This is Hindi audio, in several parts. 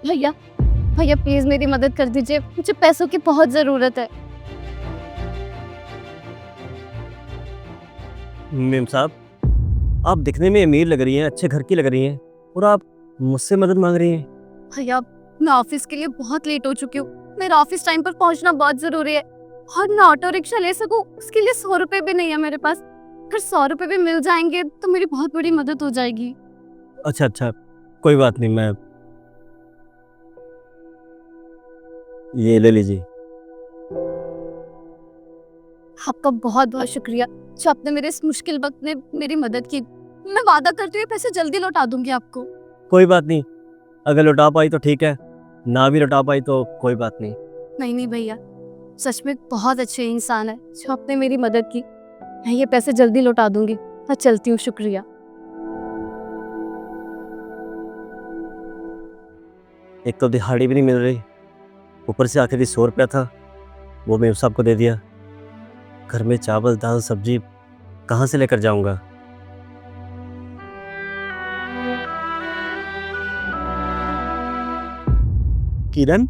भैया, भैया प्लीज मेरी मदद कर दीजिए, मुझे पैसों की बहुत जरूरत है। मेम साहब, आप दिखने में अमीर लग रही हैं, अच्छे घर की लग रही हैं, और आप मुझसे मदद मांग रही हैं। भैया मैं ऑफिस के लिए बहुत लेट हो चुकी हूँ, मेरा ऑफिस टाइम पर पहुँचना बहुत जरूरी है और मैं ऑटो रिक्शा ले सकूँ उसके लिए 100 रुपए भी नहीं है मेरे पास। अगर 100 रुपए भी मिल जाएंगे तो मेरी बहुत बड़ी मदद हो जाएगी। अच्छा अच्छा, कोई बात नहीं, मैं ये ले लीजिए। आपका बहुत बहुत शुक्रिया जो आपने मेरे इस मुश्किल वक्त में मेरी मदद की। मैं वादा करती हूँ पैसे जल्दी लौटा दूंगी आपको। कोई बात नहीं, अगर लौटा पाई तो ठीक है, ना भी लौटा पाई तो कोई बात नहीं। नहीं नहीं भैया, सच में बहुत अच्छे इंसान है जो आपने मेरी मदद की। मैं ये पैसे जल्दी लौटा दूंगी। मैं चलती हूँ, शुक्रिया। एक तो दिहाड़ी भी नहीं मिल रही, ऊपर से आखिरी 100 रुपया था, वो मैं उस साहब को दे दिया। घर में चावल दाल सब्जी कहाँ से लेकर जाऊंगा? किरण,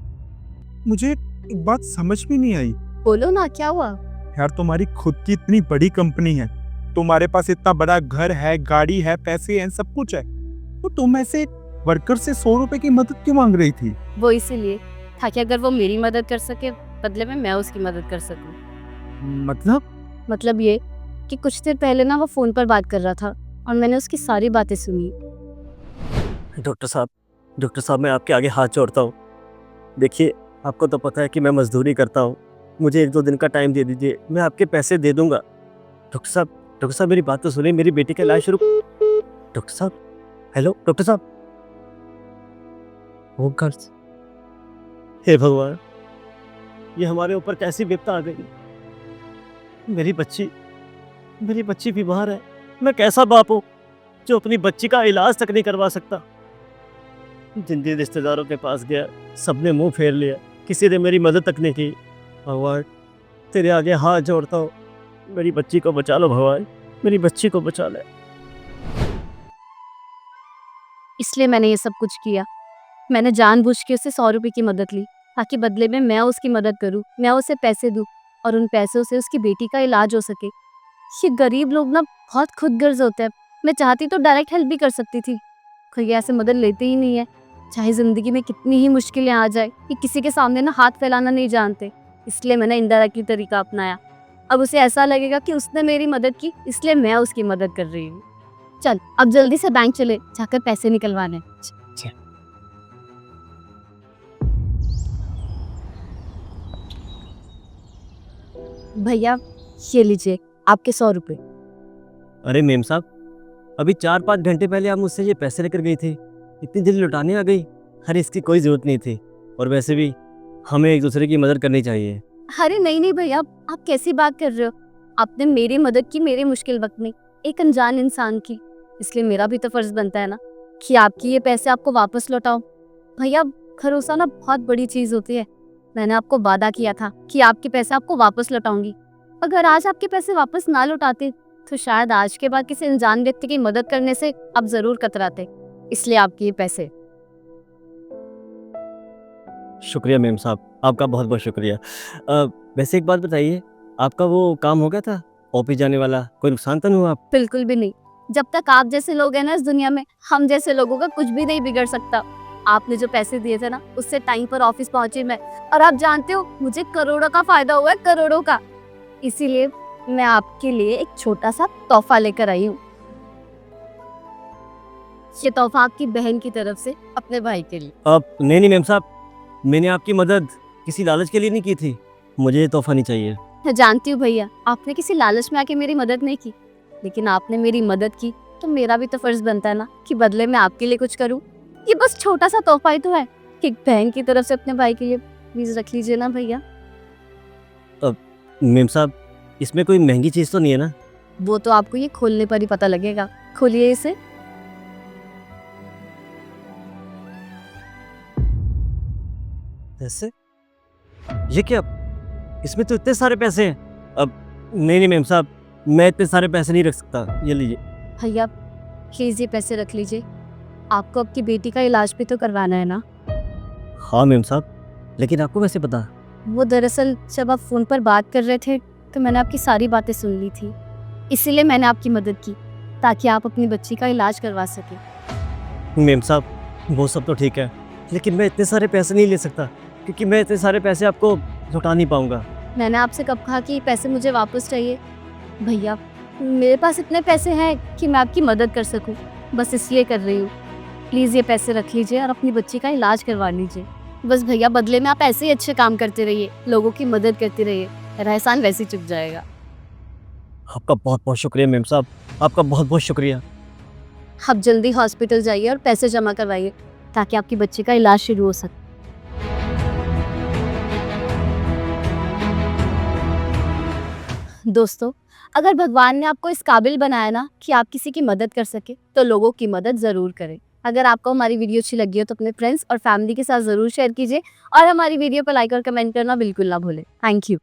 मुझे एक बात समझ में नहीं आई। बोलो ना, क्या हुआ? यार तुम्हारी खुद की इतनी बड़ी कंपनी है, तुम्हारे पास इतना बड़ा घर है, गाड़ी है, पैसे हैं, सब कुछ है, तो तुम ऐसे वर्कर से 100 रुपए की मदद क्यों मांग रही थी? वो इसीलिए ताकि अगर वो मेरी मदद कर सके बदले में मैं उसकी मदद कर सकूं। मतलब ये कि कुछ देर पहले ना वो फोन पर बात कर रहा था और मैंने उसकी सारी बातें सुनी। डॉक्टर साहब, मैं आपके आगे हाथ जोड़ता हूँ। देखिए, आपको तो पता है कि मैं मजदूरी करता हूँ, मुझे 1-2 दिन का टाइम दे दीजिए, मैं आपके पैसे दे दूंगा। डॉक्टर साहब मेरी बात तो सुनिए, मेरी बेटी का इलाज शुरू। डॉक्टर साहब, हेलो डॉक्टर साहब। ओमकार, हे भगवान, ये हमारे ऊपर कैसी विपदा आ गई। मेरी बच्ची बीमार है। मैं कैसा बाप हूँ जो अपनी बच्ची का इलाज तक नहीं करवा सकता। जिन जिन रिश्तेदारों के पास गया, सबने मुंह फेर लिया, किसी ने मेरी मदद तक नहीं की। भगवान, तेरे आगे हाथ जोड़ता हूँ, मेरी बच्ची को बचा लो भगवान, मेरी बच्ची को बचा ले। इसलिए मैंने ये सब कुछ किया। मैंने जानबूझ के उससे 100 रुपए की मदद ली ताकि बदले में मैं उसकी मदद करूं, मैं उसे पैसे दूं और उन पैसों से उसकी बेटी का इलाज हो सके। ये गरीब लोग ना बहुत खुदगर्ज होते हैं। मैं चाहती तो डायरेक्ट हेल्प भी कर सकती थी, कोई ऐसे मदद लेते ही नहीं है। चाहे जिंदगी में कितनी ही मुश्किलें आ जाए, ये किसी के सामने ना हाथ फैलाना नहीं जानते। इसलिए मैंने इनडायरेक्टली तरीका अपनाया। अब उसे ऐसा लगेगा कि उसने मेरी मदद की, इसलिए मैं उसकी मदद कर रही हूँ। चल अब जल्दी से बैंक चले, जाकर पैसे निकलवाने। भैया ये लीजिए आपके 100 रुपए। अरे मेम साहब, अभी 4-5 घंटे पहले आप मुझसे ये पैसे लेकर गई थी, इतनी जल्दी लौटाने आ गई। अरे इसकी कोई ज़रूरत नहीं थी, और वैसे भी हमें एक दूसरे की मदद करनी चाहिए। अरे नहीं नहीं भैया, आप कैसी बात कर रहे हो? आपने मेरी मदद की मेरे मुश्किल वक्त में, एक अनजान इंसान की, इसलिए मेरा भी तो फर्ज बनता है ना कि आपकी ये पैसे आपको वापस लौटाओ। भैया भरोसा ना बहुत बड़ी चीज होती है। मैंने आपको वादा किया था कि आपके पैसे आपको वापस लौटाऊंगी। अगर आज आपके पैसे वापस ना लौटाते तो शायद आज के बाद किसी अनजान व्यक्ति की मदद करने से आप जरूर कतराते। इसलिए आपके ये पैसे। शुक्रिया मेम साहब, आपका बहुत बहुत शुक्रिया। वैसे एक बात बताइए, आपका वो काम हो गया था ऑफिस जाने वाला? कोई नुकसान तो नहीं हुआ? बिल्कुल भी नहीं। जब तक आप जैसे लोग हैं ना इस दुनिया में, हम जैसे लोगों का कुछ भी नहीं बिगड़ सकता। आपने जो पैसे दिए थे ना, उससे टाइम पर ऑफिस पहुंची मैं, और आप जानते हो मुझे करोड़ों का फायदा हुआ है, करोड़ों का। इसीलिए मैं आपके लिए एक छोटा सा तोहफा लेकर आई हूँ। ये तोहफा आपकी बहन की तरफ से अपने भाई के लिए। नहीं मेम साहब, मैंने आपकी मदद किसी लालच के लिए नहीं की थी, मुझे ये तोहफा नहीं चाहिए। मैं जानती हूँ भैया, आपने किसी लालच में आके मेरी मदद नहीं की, लेकिन आपने मेरी मदद की तो मेरा भी तो फर्ज बनता है ना कि बदले में आपके लिए कुछ करूँ। ये बस छोटा सा तोहफा ही तो है, एक बहन की तरफ से अपने भाई के लिए। प्लीज रख लीजिए ना भैया। मेम साहब, इसमें कोई महंगी चीज़ तो नहीं है ना? वो तो आपको ये खोलने पर ही पता लगेगा। खोलिए इसे। पैसे? ये क्या? इसमें तो इतने सारे पैसे हैं। अब नहीं मेम साहब, मैं इतने सारे पैसे नहीं रख सकता, ये लीजिए। भैया प्लीज ये पैसे रख लीजिए, आपको आपकी बेटी का इलाज भी तो करवाना है ना। हाँ मेम साहब, लेकिन आपको कैसे पता? वो दरअसल जब आप फ़ोन पर बात कर रहे थे तो मैंने आपकी सारी बातें सुन ली थी, इसीलिए मैंने आपकी मदद की ताकि आप अपनी बच्ची का इलाज करवा सकें। मेम साहब, वो सब तो ठीक है, लेकिन मैं इतने सारे पैसे नहीं ले सकता, क्योंकि मैं इतने सारे पैसे आपको लौटा नहीं पाऊंगा। मैंने आपसे कब कहा कि पैसे मुझे वापस चाहिए? भैया, मेरे पास इतने पैसे हैं कि मैं आपकी मदद कर सकूं, बस इसलिए कर रही हूँ। प्लीज़ ये पैसे रख लीजिए और अपनी बच्ची का इलाज करवा लीजिए। बस भैया, बदले में आप ऐसे ही अच्छे काम करते रहिए, लोगों की मदद करते रहिए, मेरा एहसान वैसे ही चुक जाएगा। आपका बहुत बहुत शुक्रिया मेम साहब, आपका बहुत बहुत शुक्रिया। आप जल्दी हॉस्पिटल जाइए और पैसे जमा करवाइए ताकि आपकी बच्ची का इलाज शुरू हो सके। दोस्तों, अगर भगवान ने आपको इस काबिल बनाया ना कि आप किसी की मदद कर सके, तो लोगों की मदद ज़रूर करें। अगर आपको हमारी वीडियो अच्छी लगी हो तो अपने फ्रेंड्स और फैमिली के साथ ज़रूर शेयर कीजिए और हमारी वीडियो पर लाइक और कमेंट करना बिल्कुल ना भूलें। Thank you.